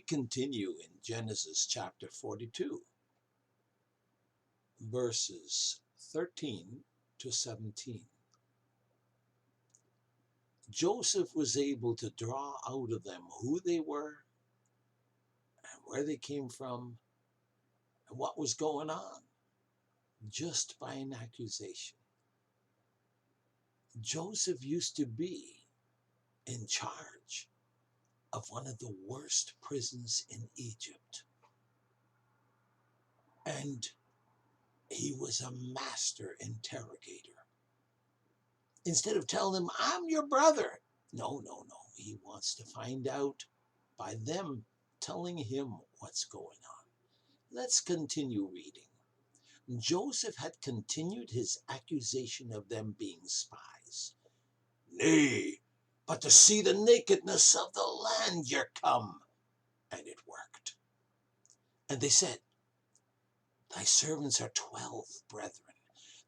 continue in Genesis chapter 42, verses 13 to 17. Joseph was able to draw out of them who they were and where they came from and what was going on just by an accusation. Joseph used to be in charge of one of the worst prisons in Egypt. And he was a master interrogator. Instead of telling them, I'm your brother. No. He wants to find out by them telling him what's going on. Let's continue reading. Joseph had continued his accusation of them being spies. Nay, but to see the nakedness of the land you're come. And it worked. And they said, thy servants are 12 brethren,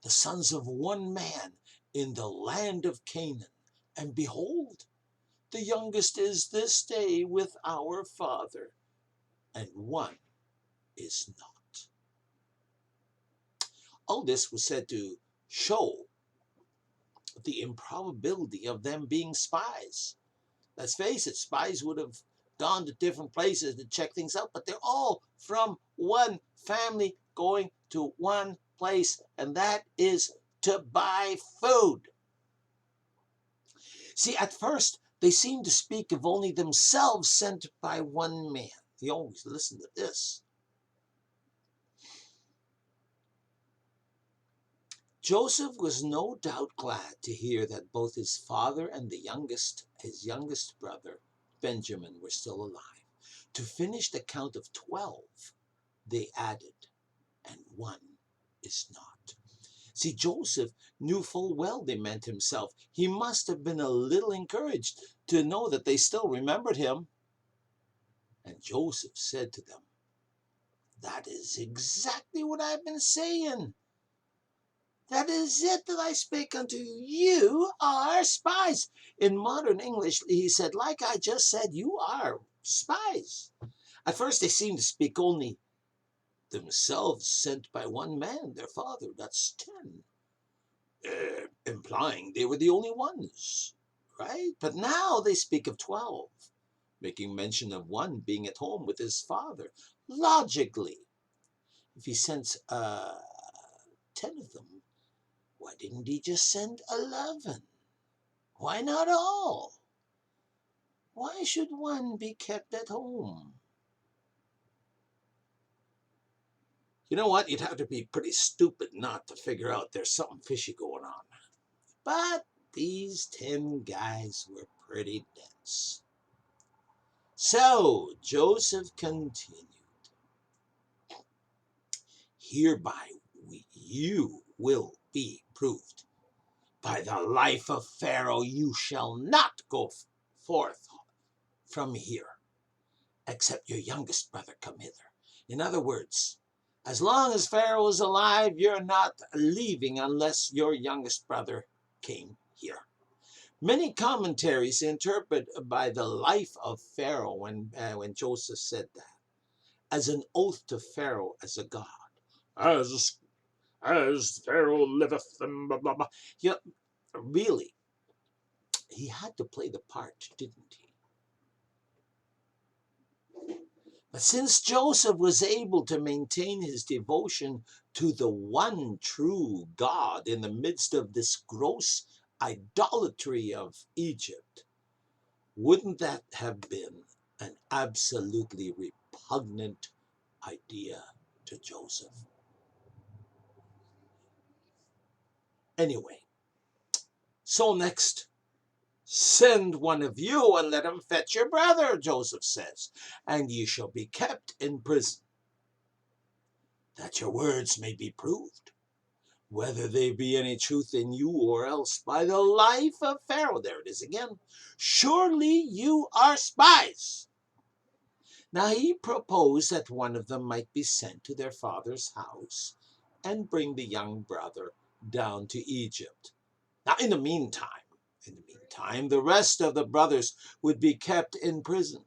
the sons of one man in the land of Canaan. And behold, the youngest is this day with our father, and one is not. All this was said to show the improbability of them being spies. Let's face it, spies would have gone to different places to check things out, but they're all from one family going to one place, and that is to buy food. See, at first, they seemed to speak of only themselves sent by one man. You always listen to this. Joseph was no doubt glad to hear that both his father and his youngest brother, Benjamin, were still alive. To finish the count of 12, they added, and one is not. See, Joseph knew full well they meant himself. He must have been a little encouraged to know that they still remembered him. And Joseph said to them, that is exactly what I've been saying. That is it that I spake unto you. You are spies. In modern English, he said, like I just said, you are spies. At first, they seemed to speak only themselves sent by one man, their father. That's 10. Implying they were the only ones, right? But now they speak of 12, making mention of one being at home with his father. Logically, if he sends 10 of them, why didn't he just send 11? Why not all? Why should one be kept at home? You know what? You'd have to be pretty stupid not to figure out there's something fishy going on. But these 10 guys were pretty dense. So Joseph continued. Hereby you will be proved. By the life of Pharaoh, you shall not go forth from here, except your youngest brother come hither. In other words, as long as Pharaoh is alive, you're not leaving unless your youngest brother came here. Many commentaries interpret by the life of Pharaoh when Joseph said that as an oath to Pharaoh as a god. As Pharaoh liveth, and blah, blah, blah. Yeah, really, he had to play the part, didn't he? But since Joseph was able to maintain his devotion to the one true God in the midst of this gross idolatry of Egypt, wouldn't that have been an absolutely repugnant idea to Joseph? Anyway, so next, send one of you and let him fetch your brother, Joseph says, and ye shall be kept in prison, that your words may be proved, whether there be any truth in you, or else by the life of Pharaoh, there it is again, surely you are spies. Now he proposed that one of them might be sent to their father's house and bring the young brother down to Egypt. Now in the meantime, the rest of the brothers would be kept in prison.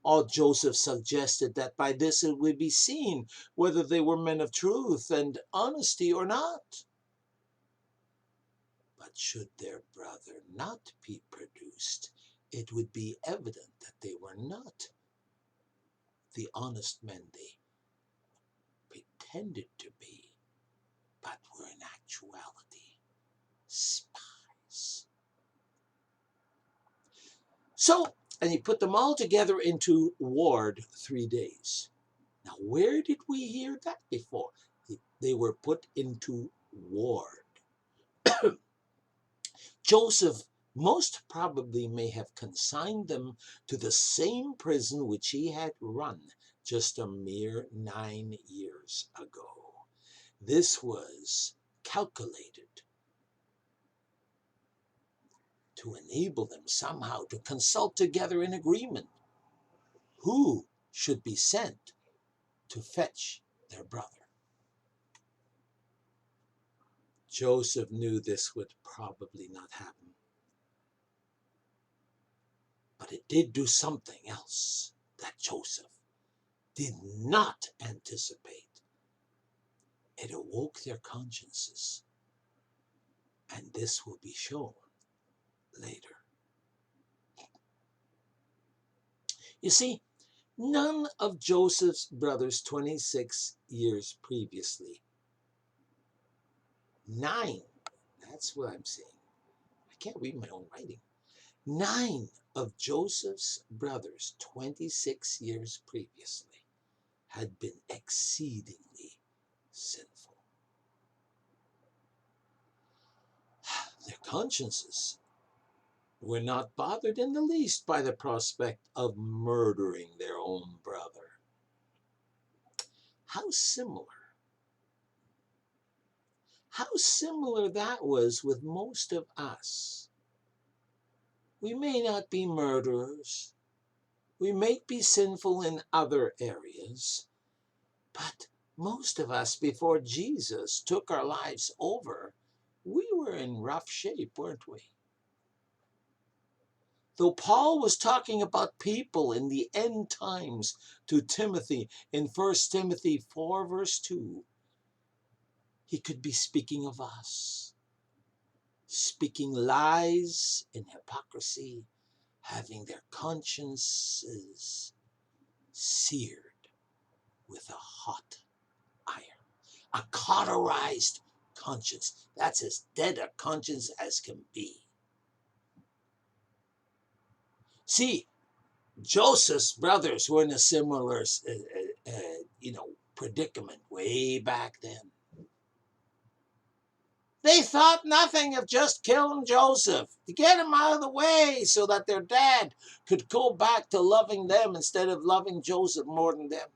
All Joseph suggested that by this it would be seen whether they were men of truth and honesty or not. But should their brother not be produced, it would be evident that they were not the honest men they pretended to be, but were in actuality spies. So, and he put them all together into ward 3 days. Now, where did we hear that before? They were put into ward. Joseph most probably may have consigned them to the same prison which he had run just a mere 9 years ago. This was calculated to enable them somehow to consult together in agreement who should be sent to fetch their brother. Joseph knew this would probably not happen, but it did do something else that Joseph did not anticipate. It awoke their consciences, and this will be shown later. You see, none of Joseph's brothers 26 years previously, 9, that's what I'm saying. I can't read my own writing. 9 of Joseph's brothers 26 years previously had been exceedingly sinful. Their consciences were not bothered in the least by the prospect of murdering their own brother. How similar that was with most of us. We may not be murderers. We may be sinful in other areas, but most of us, before Jesus took our lives over, we were in rough shape, weren't we? Though Paul was talking about people in the end times to Timothy in 1 Timothy 4 verse 2, he could be speaking of us, speaking lies and hypocrisy, having their consciences seared with a hot iron, a cauterized conscience. That's as dead a conscience as can be. See, Joseph's brothers were in a similar, predicament way back then. They thought nothing of just killing Joseph to get him out of the way so that their dad could go back to loving them instead of loving Joseph more than them.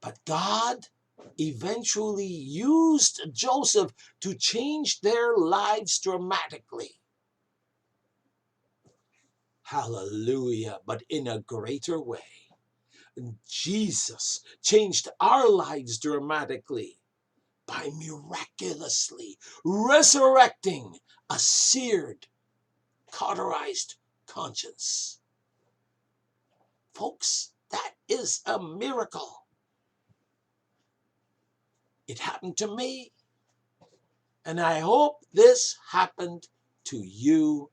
But God eventually used Joseph to change their lives dramatically. Hallelujah, but in a greater way. Jesus changed our lives dramatically by miraculously resurrecting a seared, cauterized conscience. Folks, that is a miracle. It happened to me, and I hope this happened to you